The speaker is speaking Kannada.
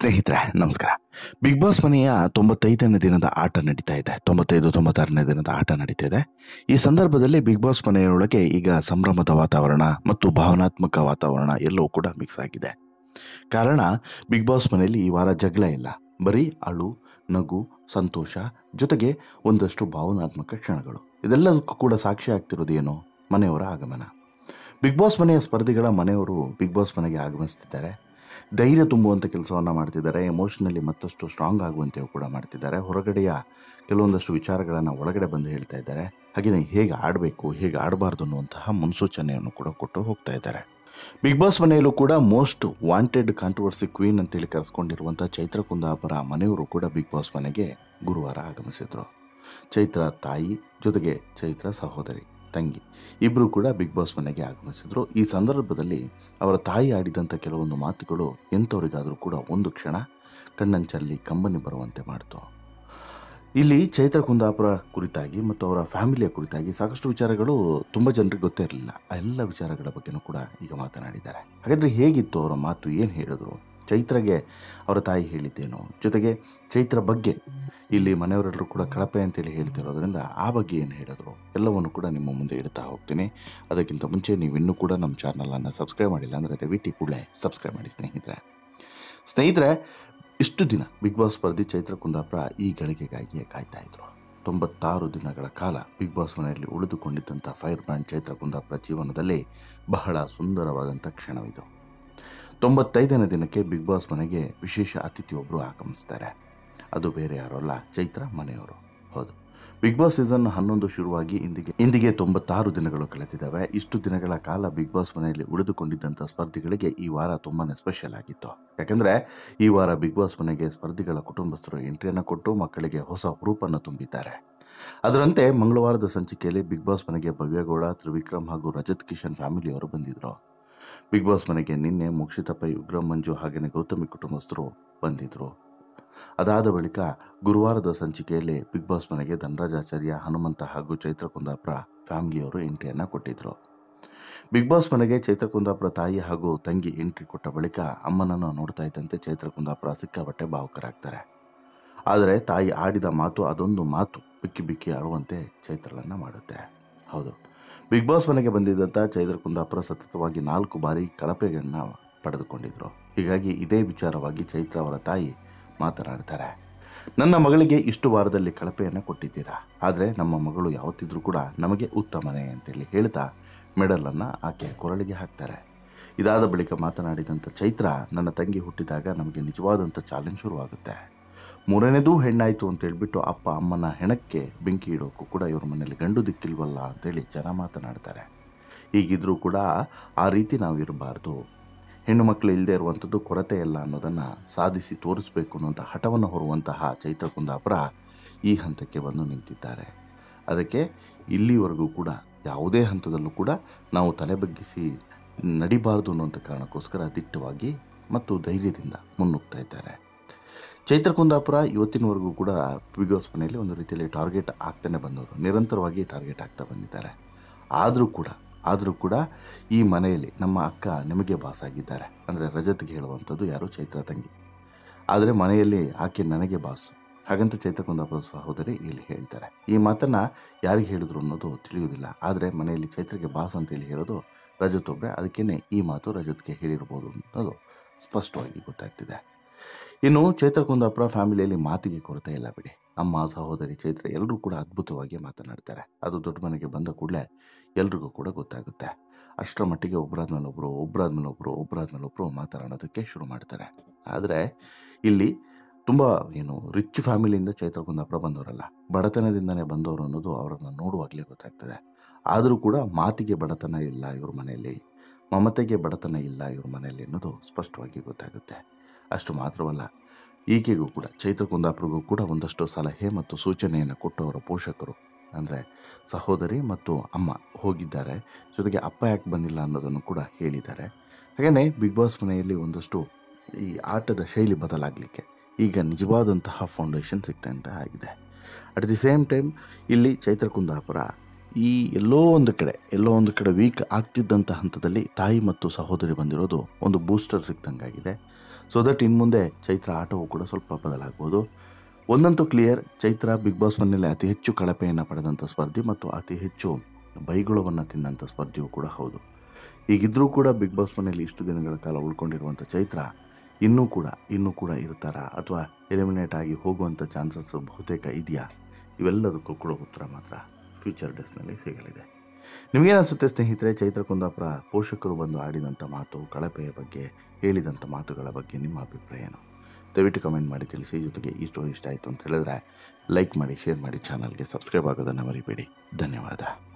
ಸ್ನೇಹಿತರೆ ನಮಸ್ಕಾರ. ಬಿಗ್ ಬಾಸ್ ಮನೆಯ 95ನೇ ದಿನದ ಆಟ ನಡೀತಾ ಇದೆ. 95-96ನೇ ದಿನದ ಆಟ ನಡೀತಾ ಇದೆ. ಈ ಸಂದರ್ಭದಲ್ಲಿ ಬಿಗ್ ಬಾಸ್ ಮನೆಯೊಳಗೆ ಈಗ ಸಂಭ್ರಮದ ವಾತಾವರಣ ಮತ್ತು ಭಾವನಾತ್ಮಕ ವಾತಾವರಣ ಎಲ್ಲವೂ ಕೂಡ ಮಿಕ್ಸ್ ಆಗಿದೆ. ಕಾರಣ ಬಿಗ್ ಬಾಸ್ ಮನೆಯಲ್ಲಿ ಈ ವಾರ ಜಗಳ ಇಲ್ಲ, ಬರೀ ಅಳು, ನಗು, ಸಂತೋಷ, ಜೊತೆಗೆ ಒಂದಷ್ಟು ಭಾವನಾತ್ಮಕ ಕ್ಷಣಗಳು. ಇದೆಲ್ಲದಕ್ಕೂ ಕೂಡ ಸಾಕ್ಷಿ ಆಗ್ತಿರೋದು ಏನು? ಮನೆಯವರ ಆಗಮನ. ಬಿಗ್ ಬಾಸ್ ಮನೆಯ ಸ್ಪರ್ಧಿಗಳ ಮನೆಯವರು ಬಿಗ್ ಬಾಸ್ ಮನೆಗೆ ಆಗಮಿಸ್ತಿದ್ದಾರೆ. ಧೈರ್ಯ ತುಂಬುವಂಥ ಕೆಲಸವನ್ನು ಮಾಡ್ತಿದ್ದಾರೆ. ಎಮೋಷನಲಿ ಮತ್ತಷ್ಟು ಸ್ಟ್ರಾಂಗ್ ಆಗುವಂತೆಯೂ ಕೂಡ ಮಾಡ್ತಿದ್ದಾರೆ. ಹೊರಗಡೆಯ ಕೆಲವೊಂದಷ್ಟು ವಿಚಾರಗಳನ್ನು ಒಳಗಡೆ ಬಂದು ಹೇಳ್ತಾ ಇದ್ದಾರೆ. ಹಾಗೆಯೇ ಹೇಗೆ ಆಡಬೇಕು, ಹೇಗೆ ಆಡಬಾರ್ದು ಅನ್ನುವಂತಹ ಮುನ್ಸೂಚನೆಯನ್ನು ಕೂಡ ಕೊಟ್ಟು ಹೋಗ್ತಾ ಇದ್ದಾರೆ. ಬಿಗ್ ಬಾಸ್ ಮನೆಯಲ್ಲೂ ಕೂಡ ಮೋಸ್ಟ್ ವಾಂಟೆಡ್ ಕಾಂಟ್ರವರ್ಸಿ ಕ್ವೀನ್ ಅಂತೇಳಿ ಕರೆಸ್ಕೊಂಡಿರುವಂಥ ಚೈತ್ರ ಕುಂದಾಪುರ ಮನೆಯವರು ಕೂಡ ಬಿಗ್ ಬಾಸ್ ಮನೆಗೆ ಗುರುವಾರ ಆಗಮಿಸಿದರು. ಚೈತ್ರ ತಾಯಿ ಜೊತೆಗೆ ಚೈತ್ರ ಸಹೋದರಿ ತಂಗಿ ಇಬ್ಬರು ಕೂಡ ಬಿಗ್ ಬಾಸ್ ಮನೆಗೆ ಆಗಮಿಸಿದ್ರು. ಈ ಸಂದರ್ಭದಲ್ಲಿ ಅವರ ತಾಯಿ ಆಡಿದಂಥ ಕೆಲವೊಂದು ಮಾತುಗಳು ಎಂಥವರಿಗಾದರೂ ಕೂಡ ಒಂದು ಕ್ಷಣ ಕಣ್ಣಂಚಲ್ಲಿ ಕಂಬನಿ ಬರುವಂತೆ ಮಾಡಿತು. ಇಲ್ಲಿ ಚೈತ್ರ ಕುಂದಾಪುರ ಕುರಿತಾಗಿ ಮತ್ತು ಅವರ ಫ್ಯಾಮಿಲಿಯ ಕುರಿತಾಗಿ ಸಾಕಷ್ಟು ವಿಚಾರಗಳು ತುಂಬ ಜನರಿಗೆ ಗೊತ್ತೇ ಇರಲಿಲ್ಲ. ಆ ಎಲ್ಲ ವಿಚಾರಗಳ ಬಗ್ಗೆನೂ ಕೂಡ ಈಗ ಮಾತನಾಡಿದ್ದಾರೆ. ಹಾಗಾದರೆ ಹೇಗಿತ್ತು ಅವರ ಮಾತು, ಏನು ಹೇಳಿದ್ರು, ಚೈತ್ರಗೆ ಅವರ ತಾಯಿ ಹೇಳಿದ್ದೇನು, ಜೊತೆಗೆ ಚೈತ್ರ ಬಗ್ಗೆ ಇಲ್ಲಿ ಮನೆಯವರೆಲ್ಲರೂ ಕೂಡ ಕಳಪೆ ಅಂತೇಳಿ ಹೇಳ್ತಿರೋದ್ರಿಂದ ಆ ಬಗ್ಗೆ ಏನು ಹೇಳಿದ್ರು, ಎಲ್ಲವನ್ನು ಕೂಡ ನಿಮ್ಮ ಮುಂದೆ ಇಡ್ತಾ ಹೋಗ್ತೀನಿ. ಅದಕ್ಕಿಂತ ಮುಂಚೆ ನೀವು ಇನ್ನೂ ಕೂಡ ನಮ್ಮ ಚಾನಲನ್ನು ಸಬ್ಸ್ಕ್ರೈಬ್ ಮಾಡಿಲ್ಲ ಅಂದರೆ ದಯವಿಟ್ಟು ಕೂಡಲೇ ಸಬ್ಸ್ಕ್ರೈಬ್ ಮಾಡಿ ಸ್ನೇಹಿತರೆ. ಇಷ್ಟು ದಿನ ಬಿಗ್ ಬಾಸ್ ಸ್ಪರ್ಧಿ ಚೈತ್ರ ಕುಂದಾಪುರ ಈ ಗಳಿಗೆಗಾಗಿ ಕಾಯ್ತಾ ಇದ್ರು. 96 ದಿನಗಳ ಕಾಲ ಬಿಗ್ ಬಾಸ್ ಮನೆಯಲ್ಲಿ ಉಳಿದುಕೊಂಡಿದ್ದಂಥ ಫೈರ್ ಬ್ರ್ಯಾಂಡ್ ಚೈತ್ರ ಕುಂದಾಪುರ ಜೀವನದಲ್ಲಿ ಬಹಳ ಸುಂದರವಾದಂಥ ಕ್ಷಣವಿದು. 95ನೇ ದಿನಕ್ಕೆ ಬಿಗ್ ಬಾಸ್ ಮನೆಗೆ ವಿಶೇಷ ಅತಿಥಿಯೊಬ್ಬರು ಆಗಮಿಸ್ತಾರೆ. ಅದು ಬೇರೆ ಯಾರೂ ಅಲ್ಲ, ಚೈತ್ರ ಮನೆಯವರು. ಹೌದು, ಬಿಗ್ ಬಾಸ್ ಸೀಸನ್ 11 ಶುರುವಾಗಿ ಇಂದಿಗೆ 96 ದಿನಗಳು ಕಳೆದಿದ್ದಾವೆ. ಇಷ್ಟು ದಿನಗಳ ಕಾಲ ಬಿಗ್ ಬಾಸ್ ಮನೆಯಲ್ಲಿ ಉಳಿದುಕೊಂಡಿದ್ದಂಥ ಸ್ಪರ್ಧಿಗಳಿಗೆ ಈ ವಾರ ತುಂಬಾ ಸ್ಪೆಷಲ್ ಆಗಿತ್ತು. ಯಾಕಂದರೆ ಈ ವಾರ ಬಿಗ್ ಬಾಸ್ ಮನೆಗೆ ಸ್ಪರ್ಧಿಗಳ ಕುಟುಂಬಸ್ಥರು ಎಂಟ್ರಿಯನ್ನು ಕೊಟ್ಟು ಮಕ್ಕಳಿಗೆ ಹೊಸ ಹುರುಪನ್ನು ತುಂಬಿದ್ದಾರೆ. ಅದರಂತೆ ಮಂಗಳವಾರದ ಸಂಚಿಕೆಯಲ್ಲಿ ಬಿಗ್ ಬಾಸ್ ಮನೆಗೆ ಭವ್ಯಗೌಡ, ತ್ರಿವಿಕ್ರಮ್ ಹಾಗೂ ರಜತ್ ಕಿಶನ್ ಫ್ಯಾಮಿಲಿಯವರು ಬಂದಿದ್ದರು. ಬಿಗ್ ಬಾಸ್ ಮನೆಗೆ ನಿನ್ನೆ ಮೋಕ್ಷಿತಾ ಪೈ, ಉಗ್ರಂ ಮಂಜು ಹಾಗೆಯೇ ಗೌತಮಿ ಕುಟುಂಬಸ್ಥರು ಬಂದಿದ್ದರು. ಅದಾದ ಬಳಿಕ ಗುರುವಾರದ ಸಂಚಿಕೆಯಲ್ಲಿ ಬಿಗ್ ಬಾಸ್ ಮನೆಗೆ ಧನರಾಜಾಚಾರ್ಯ, ಹನುಮಂತ ಹಾಗೂ ಚೈತ್ರ ಕುಂದಾಪುರ ಫ್ಯಾಮಿಲಿಯವರು ಎಂಟ್ರಿಯನ್ನು ಕೊಟ್ಟಿದ್ದರು. ಬಿಗ್ ಬಾಸ್ ಮನೆಗೆ ಚೈತ್ರ ಕುಂದಾಪುರ ತಾಯಿ ಹಾಗೂ ತಂಗಿ ಎಂಟ್ರಿ ಕೊಟ್ಟ ಬಳಿಕ ಅಮ್ಮನನ್ನು ನೋಡ್ತಾ ಇದ್ದಂತೆ ಚೈತ್ರ ಕುಂದಾಪುರ ಸಿಕ್ಕಾಪಟ್ಟೆ ಭಾವುಕರಾಗ್ತಾರೆ. ಆದರೆ ತಾಯಿ ಆಡಿದ ಮಾತು, ಅದೊಂದು ಮಾತು ಬಿಕ್ಕಿ ಬಿಕ್ಕಿ ಆಡುವಂತೆ ಚೈತ್ರಳನ್ನು ಮಾಡುತ್ತೆ. ಹೌದು, ಬಿಗ್ ಬಾಸ್ ಮನೆಗೆ ಬಂದಿದ್ದಂಥ ಚೈತ್ರ ಕುಂದಾಪುರ ಸತತವಾಗಿ 4 ಬಾರಿ ಕಳಪೆಯನ್ನು ಪಡೆದುಕೊಂಡಿದ್ದರು. ಹೀಗಾಗಿ ಇದೇ ವಿಚಾರವಾಗಿ ಚೈತ್ರ ಅವರ ತಾಯಿ ಮಾತನಾಡ್ತಾರೆ. ನನ್ನ ಮಗಳಿಗೆ ಇಷ್ಟು ವಾರದಲ್ಲಿ ಕಳಪೆಯನ್ನು ಕೊಟ್ಟಿದ್ದೀರಾ, ಆದರೆ ನಮ್ಮ ಮಗಳು ಯಾವತ್ತಿದ್ರೂ ಕೂಡ ನಮಗೆ ಉತ್ತಮನೇ ಅಂತೇಳಿ ಹೇಳ್ತಾ ಮೆಡಲನ್ನು ಆಕೆಯ ಕೊರಳಿಗೆ ಹಾಕ್ತಾರೆ. ಇದಾದ ಬಳಿಕ ಮಾತನಾಡಿದಂಥ ಚೈತ್ರ, ನನ್ನ ತಂಗಿ ಹುಟ್ಟಿದಾಗ ನಮಗೆ ನಿಜವಾದಂಥ ಚಾಲೆಂಜ್ ಶುರುವಾಗುತ್ತೆ. 3ನೇದೂ ಹೆಣ್ಣಾಯಿತು ಅಂತೇಳ್ಬಿಟ್ಟು ಅಪ್ಪ ಅಮ್ಮನ ಹೆಣಕ್ಕೆ ಬೆಂಕಿ ಇಡೋಕ್ಕೂ ಕೂಡ ಇವ್ರ ಮನೇಲಿ ಗಂಡು ದಿಕ್ಕಿಲ್ವಲ್ಲ ಅಂತೇಳಿ ಜನ ಮಾತನಾಡ್ತಾರೆ. ಹೀಗಿದ್ರೂ ಕೂಡ ಆ ರೀತಿ ನಾವು ಇರಬಾರ್ದು, ಹೆಣ್ಣು ಮಕ್ಕಳು ಇಲ್ಲದೆ ಇರುವಂಥದ್ದು ಕೊರತೆ ಇಲ್ಲ ಅನ್ನೋದನ್ನು ಸಾಧಿಸಿ ತೋರಿಸ್ಬೇಕು ಅನ್ನೋಂಥ ಹಠವನ್ನು ಹೊರುವಂತಹ ಚೈತ್ರ ಕುಂದಾಪುರ ಈ ಹಂತಕ್ಕೆ ಬಂದು ನಿಂತಿದ್ದಾರೆ. ಅದಕ್ಕೆ ಇಲ್ಲಿವರೆಗೂ ಕೂಡ ಯಾವುದೇ ಹಂತದಲ್ಲೂ ಕೂಡ ನಾವು ತಲೆ ಬಗ್ಗಿಸಿ ನಡಿಬಾರ್ದು ಅನ್ನೋಂಥ ಕಾರಣಕ್ಕೋಸ್ಕರ ದಿಟ್ಟವಾಗಿ ಮತ್ತು ಧೈರ್ಯದಿಂದ ಮುನ್ನುಗ್ತಾ ಇದ್ದಾರೆ. ಚೈತ್ರ ಕುಂದಾಪುರ ಇವತ್ತಿನವರೆಗೂ ಕೂಡ ಬಿಗ್ ಬಾಸ್ ಮನೆಯಲ್ಲಿ ಒಂದು ರೀತಿಯಲ್ಲಿ ಟಾರ್ಗೆಟ್ ಆಗ್ತಾನೆ ಬಂದವರು, ನಿರಂತರವಾಗಿ ಟಾರ್ಗೆಟ್ ಆಗ್ತಾ ಬಂದಿದ್ದಾರೆ. ಆದರೂ ಕೂಡ ಈ ಮನೆಯಲ್ಲಿ ನಮ್ಮ ಅಕ್ಕ ನಿಮಗೆ ಬಾಸ್ ಆಗಿದ್ದಾರೆ ಅಂದರೆ ರಜತ್ಗೆ ಹೇಳುವಂಥದ್ದು ಯಾರು? ಚೈತ್ರ ತಂಗಿ. ಆದರೆ ಮನೆಯಲ್ಲಿ ಆಕೆ ನನಗೆ ಬಾಸ್, ಹಾಗಂತ ಚೈತ್ರ ಕುಂದಾಪುರ ಸಹೋದರಿ ಇಲ್ಲಿ ಹೇಳ್ತಾರೆ. ಈ ಮಾತನ್ನು ಯಾರಿಗೆ ಹೇಳಿದ್ರು ಅನ್ನೋದು ತಿಳಿಯುವುದಿಲ್ಲ. ಆದರೆ ಮನೆಯಲ್ಲಿ ಚೈತ್ರಗೆ ಬಾಸ್ ಅಂತೇಳಿ ಹೇಳೋದು ರಜತ್ ಒಬ್ಬರೇ. ಅದಕ್ಕೇ ಈ ಮಾತು ರಜತ್ಗೆ ಹೇಳಿರ್ಬೋದು ಅನ್ನೋದು ಸ್ಪಷ್ಟವಾಗಿ ಗೊತ್ತಾಗ್ತಿದೆ. ಇನ್ನು ಚೈತ್ರ ಕುಂದಾಪುರ ಫ್ಯಾಮಿಲಿಯಲ್ಲಿ ಮಾತಿಗೆ ಕೊರತೆ ಇಲ್ಲ ಬಿಡಿ. ಅಮ್ಮ, ಸಹೋದರಿ, ಚೈತ್ರ ಎಲ್ಲರೂ ಕೂಡ ಅದ್ಭುತವಾಗಿ ಮಾತನಾಡ್ತಾರೆ. ಅದು ದೊಡ್ಡ ಮನೆಗೆ ಬಂದ ಕೂಡಲೇ ಎಲ್ರಿಗೂ ಕೂಡ ಗೊತ್ತಾಗುತ್ತೆ. ಅಷ್ಟರ ಮಟ್ಟಿಗೆ ಒಬ್ಬರಾದ್ಮೇಲೆ ಒಬ್ಬರು ಮಾತನಾಡೋದಕ್ಕೆ ಶುರು ಮಾಡ್ತಾರೆ. ಆದರೆ ಇಲ್ಲಿ ತುಂಬ ರಿಚ್ ಫ್ಯಾಮಿಲಿಯಿಂದ ಚೈತ್ರ ಕುಂದಾಪುರ ಬಂದವರಲ್ಲ, ಬಡತನದಿಂದನೇ ಬಂದವರು ಅನ್ನೋದು ಅವರನ್ನು ನೋಡುವಾಗಲೇ ಗೊತ್ತಾಗ್ತದೆ. ಆದರೂ ಕೂಡ ಮಾತಿಗೆ ಬಡತನ ಇಲ್ಲ ಇವ್ರ ಮನೆಯಲ್ಲಿ, ಮಮತೆಗೆ ಬಡತನ ಇಲ್ಲ ಇವ್ರ ಮನೆಯಲ್ಲಿ ಅನ್ನೋದು ಸ್ಪಷ್ಟವಾಗಿ ಗೊತ್ತಾಗುತ್ತೆ. ಅಷ್ಟು ಮಾತ್ರವಲ್ಲ, ಈಕೆಗೂ ಕೂಡ ಚೈತ್ರ ಕುಂದಾಪುರಗೂ ಕೂಡ ಒಂದಷ್ಟು ಸಲಹೆ ಮತ್ತು ಸೂಚನೆಯನ್ನು ಕೊಟ್ಟು ಅವರ ಪೋಷಕರು ಅಂದರೆ ಸಹೋದರಿ ಮತ್ತು ಅಮ್ಮ ಹೋಗಿದ್ದಾರೆ. ಜೊತೆಗೆ ಅಪ್ಪ ಯಾಕೆ ಬಂದಿಲ್ಲ ಅನ್ನೋದನ್ನು ಕೂಡ ಹೇಳಿದ್ದಾರೆ. ಹಾಗೆಯೇ ಬಿಗ್ ಬಾಸ್ ಮನೆಯಲ್ಲಿ ಒಂದಷ್ಟು ಈ ಆಟದ ಶೈಲಿ ಬದಲಾಗಲಿಕ್ಕೆ ಈಗ ನಿಜವಾದಂತಹ ಫೌಂಡೇಶನ್ ಸಿಗ್ತಾ ಆಗಿದೆ. ಅಟ್ ದಿ ಸೇಮ್ ಟೈಮ್ ಇಲ್ಲಿ ಚೈತ್ರ ಕುಂದಾಪುರ ಈ ಎಲ್ಲೋ ಒಂದು ಕಡೆ ವೀಕ್ ಆಗ್ತಿದ್ದಂಥ ಹಂತದಲ್ಲಿ ತಾಯಿ ಮತ್ತು ಸಹೋದರಿ ಬಂದಿರೋದು ಒಂದು ಬೂಸ್ಟರ್ ಸಿಕ್ತಂಗಾಗಿದೆ. ಸೊ ದಟ್ ಇನ್ನು ಮುಂದೆ ಚೈತ್ರ ಆಟವು ಕೂಡ ಸ್ವಲ್ಪ ಬದಲಾಗ್ಬೋದು. ಒಂದಂತೂ ಕ್ಲಿಯರ್, ಚೈತ್ರ ಬಿಗ್ ಬಾಸ್ ಮನೆಯಲ್ಲಿ ಅತಿ ಹೆಚ್ಚು ಕಳಪೆಯನ್ನು ಪಡೆದಂಥ ಸ್ಪರ್ಧಿ ಮತ್ತು ಅತಿ ಹೆಚ್ಚು ಬೈಗುಳವನ್ನು ತಿಂದಂಥ ಸ್ಪರ್ಧಿಯೂ ಕೂಡ ಹೌದು. ಹೀಗಿದ್ದರೂ ಕೂಡ ಬಿಗ್ ಬಾಸ್ ಮನೆಯಲ್ಲಿ ಇಷ್ಟು ದಿನಗಳ ಕಾಲ ಉಳ್ಕೊಂಡಿರುವಂಥ ಚೈತ್ರ ಇನ್ನೂ ಕೂಡ ಇರ್ತಾರಾ ಅಥವಾ ಎಲಿಮಿನೇಟ್ ಆಗಿ ಹೋಗುವಂಥ ಚಾನ್ಸಸ್ ಬಹುತೇಕ ಇದೆಯಾ? ಇವೆಲ್ಲದಕ್ಕೂ ಕೂಡ ಉತ್ತರ ಮಾತ್ರ ಫ್ಯೂಚರ್ ಡೇಸ್ನಲ್ಲಿ ಸಿಗಲಿದೆ. ನಿಮಗೇನಿಸುತ್ತೆ ಸ್ನೇಹಿತರೆ, ಚೈತ್ರ ಕುಂದಾಪುರ ಪೋಷಕರು ಬಂದು ಆಡಿದಂಥ ಮಾತು, ಕಳಪೆಯ ಬಗ್ಗೆ ಹೇಳಿದಂಥ ಮಾತುಗಳ ಬಗ್ಗೆ ನಿಮ್ಮ ಅಭಿಪ್ರಾಯ ಏನು? ದಯವಿಟ್ಟು ಕಮೆಂಟ್ ಮಾಡಿ ತಿಳಿಸಿ. ಜೊತೆಗೆ ಈ ಸ್ಟೋರಿ ಇಷ್ಟ ಆಯಿತು ಅಂತ ಹೇಳಿದ್ರೆ ಲೈಕ್ ಮಾಡಿ, ಶೇರ್ ಮಾಡಿ, ಚಾನಲ್ಗೆ ಸಬ್ಸ್ಕ್ರೈಬ್ ಆಗೋದನ್ನು ಮರಿಬೇಡಿ. ಧನ್ಯವಾದ.